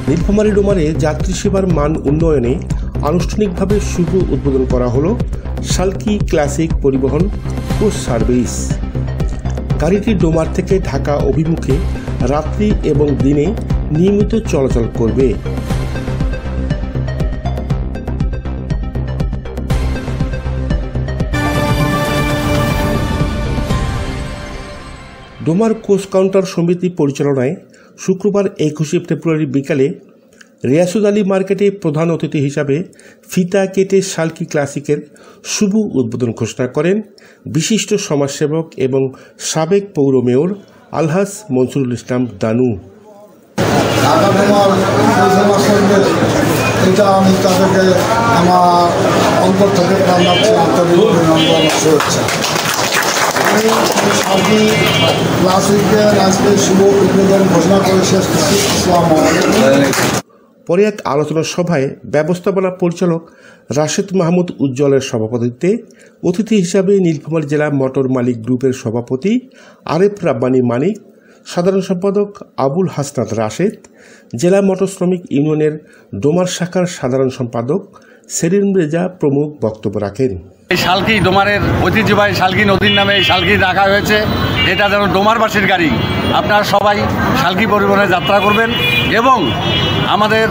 নীলফামারী ডোমারে যাত্রী সেবার মান উন্নয়নে আনুষ্ঠানিকভাবে শুভ উদ্বোধন করা হলো শালকি ক্লাসিক পরিবহন কোচ সার্ভিস। গাড়িটি ডোমার থেকে ঢাকা অভিমুখে রাত্রি এবং দিনে নিয়মিত চলাচল করবে। ডোমার কোচ কাউন্টার সমিতি পরিচালনায় শুক্রবার 21 ফেব্রুয়ারি বিকালে রিয়াসুদ আলী মার্কেটে প্রধান অতিথি হিসাবে ফিতা কেটে শালকি ক্লাসিকের শুভ উদ্বোধন ঘোষণা করেন বিশিষ্ট সমাজসেবক এবং সাবেক পৌর মেয়র আলহাজ মনসুরুল ইসলাম দানু। এটা আমি তাদেরকে আমার অন্তর থেকে শালকি ক্লাসিকের আজকে শুভ উদ্বোধন ঘোষণা করে শেষ করছি। পরে এক আলোচনা সভায় ব্যবস্থাপনা পরিচালক রাশেদ মাহমুদ উজ্জ্বলের সভাপতিত্বে অতিথি হিসাবে নীলফামারী জেলা মোটর মালিক গ্রুপের সভাপতি আরেফ রাব্বানী মানিক, সাধারণ সম্পাদক আবুল হাসনাত রাশেদ, জেলা মোটর শ্রমিক ইউনিয়নের ডোমার শাখার সাধারণ সম্পাদক সেলিম রেজা প্রমুখ বক্তব্য রাখেন। এই শালকি ডোমারের ঐতিহ্যবাহী শালকি নদীর নামে এই শালকি রাখা হয়েছে। এটা যেন ডোমারবাসীর গাড়ি। আপনারা সবাই শালকি পরিবহনে যাত্রা করবেন এবং আমাদের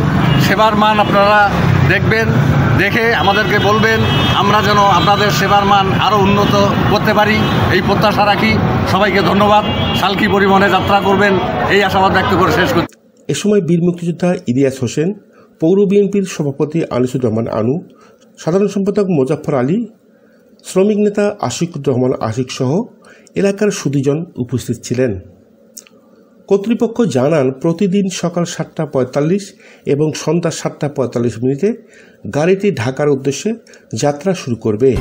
সেবার মান আপনারা দেখবেন, দেখে আমাদেরকে বলবেন, আমরা যেন আপনাদের সেবার মান আরও উন্নত করতে পারি এই প্রত্যাশা রাখি। সবাইকে ধন্যবাদ। শালকি পরিবহনে যাত্রা করবেন এই আশাবাদ ব্যক্ত করে শেষ করছি। এ সময় বীর মুক্তিযোদ্ধা ইলিয়াস হোসেন, পৌর বিএনপির সভাপতি আনিসুর রহমান আনু, সাধারণ সম্পাদক মোজাফফর আলী, শ্রমিক নেতা আশিকুর রহমান আশিক সহ এলাকার সুধীজন উপস্থিত ছিলেন। কর্তৃপক্ষ জানান প্রতিদিন সকাল 7:45 এবং সন্ধ্যা 7:45 গাড়িটি ঢাকার উদ্দেশ্যে যাত্রা শুরু করবে।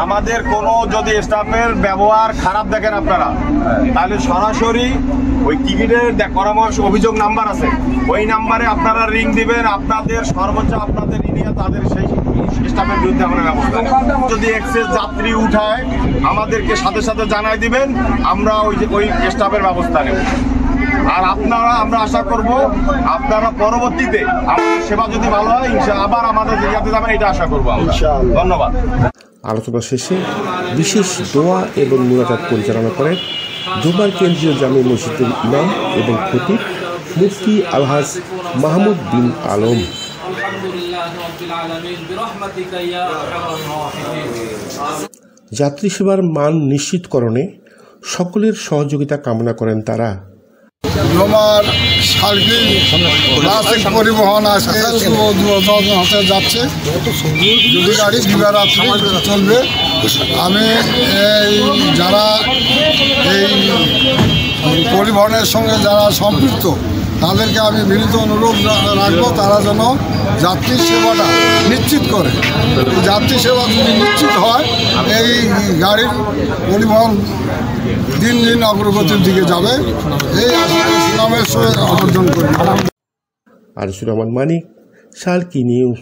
আমাদের কোনো যদি স্টাফের ব্যবহার খারাপ দেখেন আপনারা, তাহলে সরাসরি ওই টিকিটের পরামর্শ অভিযোগ নাম্বার আছে, ওই নাম্বারে আপনারা রিং দিবেন। আপনাদের সর্বোচ্চ আপনাদের নিয়ে তাদের সেই স্টাফের বিরুদ্ধে আমরা ব্যবস্থা নেব। যদি এক্সেস যাত্রী উঠায় আমাদেরকে সাথে সাথে জানাই দিবেন, আমরা ওই স্টাফের ব্যবস্থা নেব। আর আপনারা, আমরা আশা করব আপনারা পরবর্তীতে আমাদের সেবা যদি ভালো হয় আবার আমাদের জায়গাতে যাবেন, এটা আশা করবো। ধন্যবাদ। আলোচনা শেষে বিশেষ দোয়া এবং মুনাজাত পরিচালনা করেন ডোমার কেন্দ্রীয় জামে মসজিদের ইমাম এবং খতিব মুফতি আলহাজ মাহমুদ বিন আলম। যাত্রী সেবার মান নিশ্চিতকরণে সকলের সহযোগিতা কামনা করেন তারা। ডোমার শালকি ক্লাসিক পরিবহন আজকে শুভ উদ্বোধন হতে যাচ্ছে। যদি গাড়ি দিবারাত্রি চলবে। আমি যারা এই পরিবহনের সঙ্গে যারা সম্পৃক্ত তাদেরকে আমি বিনীত অনুরোধ রাখবো, তারা যেন যাত্রী সেবাটা নিশ্চিত করে। যাত্রী সেবা যদি নিশ্চিত হয় এই গাড়ির পরিবহন দিন দিন অগ্রগতির দিকে যাবে। এই সুনামের সঙ্গে অর্জন করি। আনিসুর রহমান মানিক, শালকি নিউজ।